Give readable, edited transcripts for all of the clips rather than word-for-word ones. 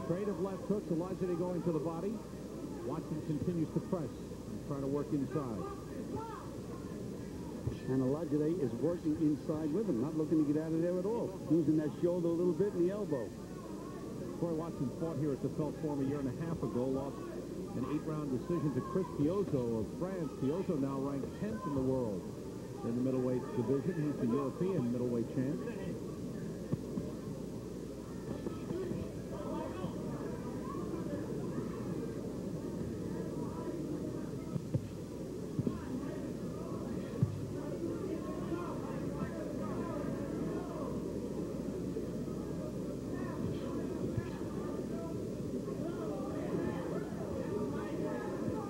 Trade of left hooks. Olajide going to the body. Watson continues to press and trying to work inside. And Olajide is working inside with him, not looking to get out of there at all. Using that shoulder a little bit and the elbow. Troy Watson fought here at the Felt Forum a year and a half ago. Lost an 8-round decision to Chris Piozo of France. Piozo now ranked 10th in the world in the middleweight division. He's the European middleweight champ.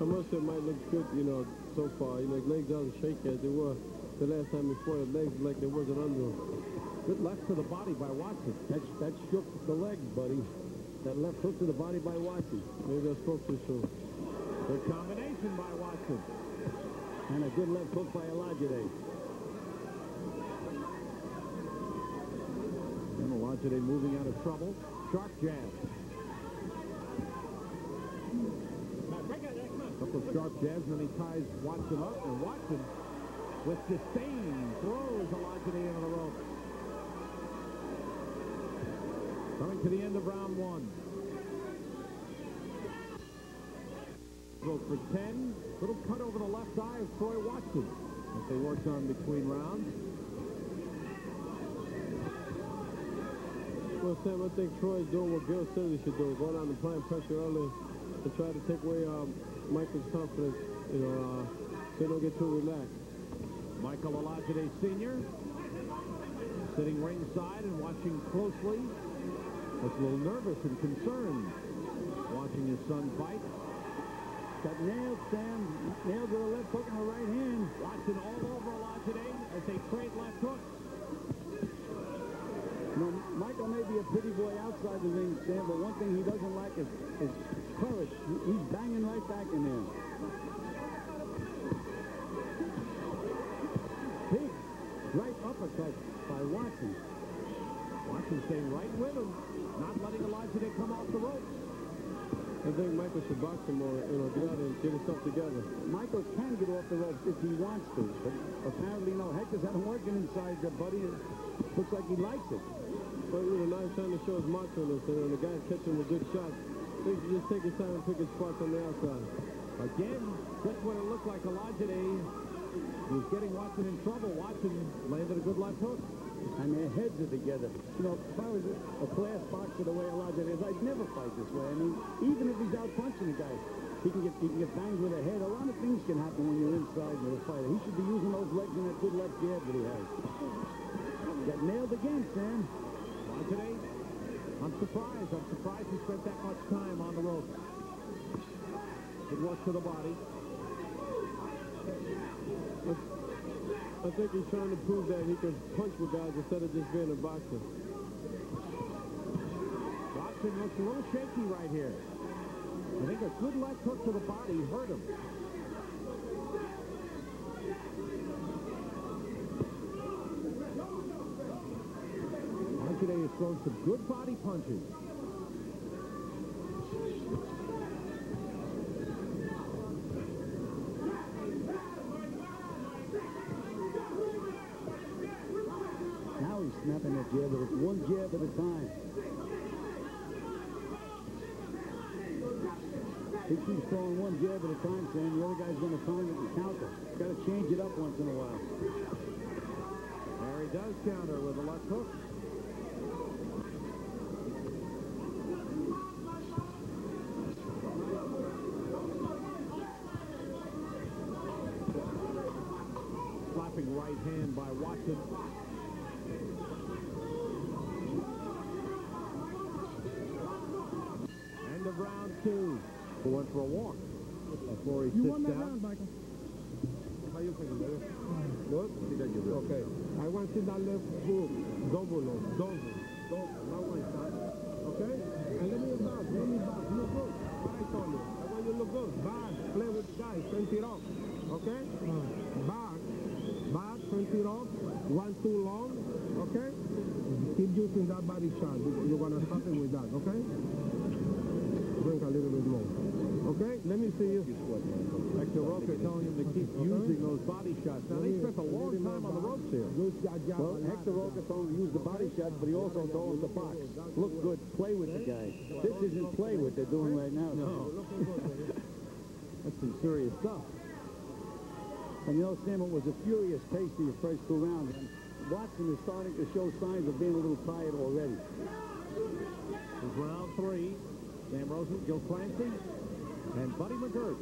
Most of it might look good, you know, so far. You know, legs aren't shaky as they were the last time before. The legs like they wasn't under them. Good left to the body by Watson. That shook the legs, buddy. That left hook to the body by Watson. Maybe I spoke too soon. Good combination by Watson. And a good left hook by Olajide. And Olajide moving out of trouble. Sharp jab. Couple of sharp jabs, and then he ties Watson up, and Watson, with disdain, throws Olajide into the ropes. Coming to the end of round one. Go for 10. Little cut over the left eye of Troy Watson that they worked on between rounds. Well, Sam, I think Troy's doing what Bill said he should do. Going on and applying pressure early to try to take away Michael's confidence, you know, so they don't get too relaxed. Michael Olajide Sr. sitting ringside and watching closely. Looks a little nervous and concerned watching his son fight. Got nailed, Sam. Nailed with a left hook and a right hand. Watson all over Olajide as they trade left hooks. You know, Michael may be a pretty boy outside the ring, Sam, but one thing he doesn't like is courage. He's banging right back in there. Big right uppercut by Watson. Watson staying right with him, not letting Olajide come off the ropes. I think Michael should box him more, you know, get out and get himself together. Michael can get off the ropes if he wants to, but apparently no. Hector's had him working inside the buddy. It looks like he likes it. But, you know, now he's trying to show his macho-ness, and the guy's catching with good shots. He should just take his time and pick his spots on the outside. Again, just when it looked like Olajide was getting Watson in trouble, Watson landed a good left hook. And their heads are together. You know, if I was a class boxer the way Olajide is, I'd never fight this way. I mean, even if he's out punching a guy, he can get banged with a head. A lot of things can happen when you're inside with a fighter. He should be using those legs and that good left jab that he has. Got nailed again, Sam. Today, I'm surprised. I'm surprised he spent that much time on the ropes. Good work to the body. I think he's trying to prove that he can punch with guys instead of just being a boxer. Watson looks a little shaky right here. I think a good left hook to the body hurt him. Olajide has thrown some good body punches. Now he's snapping that jab, but it's one jab at a time. He keeps throwing one jab at a time, Sam. The other guy's going to time it and counter. Got to change it up once in a while. There he does counter with a left hook. Slapping right hand by Watson. End of round two. He went for a walk before he sits down. Round, Michael. How you feeling, baby? Good? Okay. I want to see that left hook. Double, not one shot. Okay? And let me back. Look good. What I told you. I want you to look good. Back. Play with guys. Fence it off. Okay? Back. Fence it off. One too long. Okay? Keep using that body shot. You're going to stop him with that. Okay? me see you. Hector Roca telling him to keep using those body shots. Now, they spent a long time on the ropes here. Well, Hector Roca told him to use the body shots, but he also told him to box. Look good, play with the guy. This isn't play what they're doing right now. No. That's some serious stuff. And you know, Sam, it was a furious pace these first 2 rounds. And Watson is starting to show signs of being a little tired already. This is round 3. Sam Rosen, Gil Clancy, and Buddy McGirt.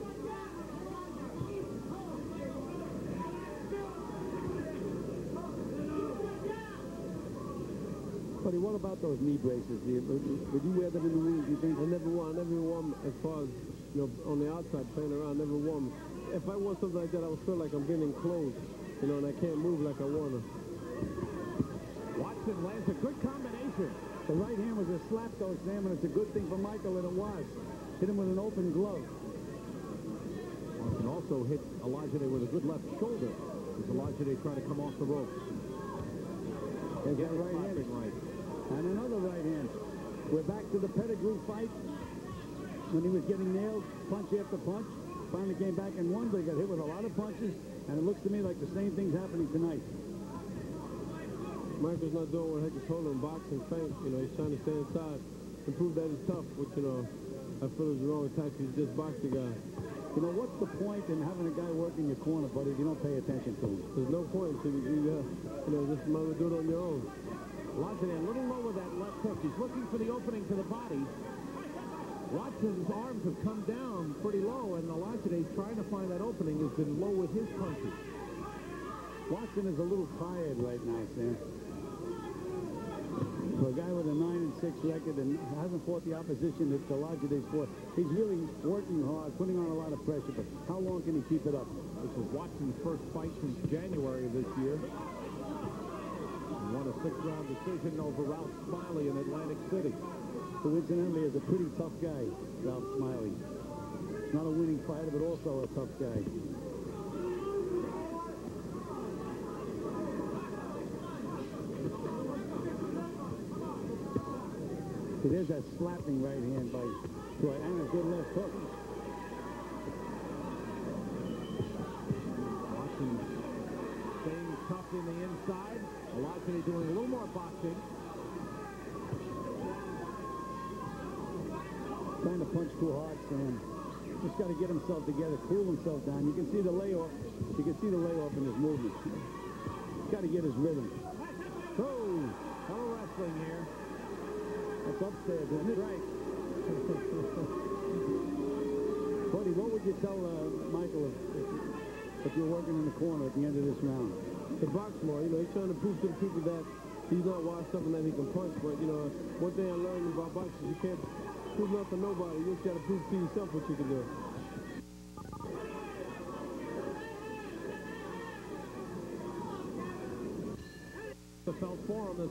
Buddy, what about those knee braces? Would you wear them in the ring, do you think? I never won as far as, you know, on the outside playing around, never won. If I won something like that, I would feel like I'm being enclosed, you know, and I can't move like I want to. Watson lands a good combination. The right hand was a slap, though, Sam, and it's a good thing for Michael that it was. Hit him with an open glove. Watson also hit Olajide with a good left shoulder as Olajide tried to come off the ropes. There's that right hand. Right. And another right hand. We're back to the Pettigrew fight when he was getting nailed, punch after punch. Finally came back and won, but he got hit with a lot of punches, and it looks to me like the same thing's happening tonight. Michael's not doing what Hector told him, boxing, feint. You know, he's trying to stay inside and prove that he's tough, which, you know, I feel is the wrong tactic. He's just boxed the guy. You know, what's the point in having a guy working your corner, buddy, if you don't pay attention to him? There's no point. So you know, just might as well do it on your own. Olajide a little low with that left hook. He's looking for the opening to the body. Watson's arms have come down pretty low, and Olajide trying to find that opening has been low with his punches. Watson is a little tired right now, Sam. For a guy with a 9-6 record and hasn't fought the opposition that Olajide's fought, he's really working hard, putting on a lot of pressure, but how long can he keep it up? This was Watson's first fight since January of this year. He won a 6-round decision over Ralph Smiley in Atlantic City. Who incidentally is a pretty tough guy, Ralph Smiley. Not a winning fighter, but also a tough guy. So there's that slapping right hand by Troy, and a good left hook. Watson staying tough in the inside. Olajide doing a little more boxing. Trying to punch too hard, Sam. Just got to get himself together, cool himself down. You can see the layoff. You can see the layoff in his movement. He's got to get his rhythm. Oh, hello wrestling here. That's upstairs, isn't it? Right. Cody, what would you tell Michael if you're working in the corner at the end of this round? To box more, you know, he's trying to prove to the people that he's not washed up and that he can punch. But, you know, one thing I learned about boxing, you can't prove nothing to nobody. You just got to prove to yourself what you can do. The Felt Forum this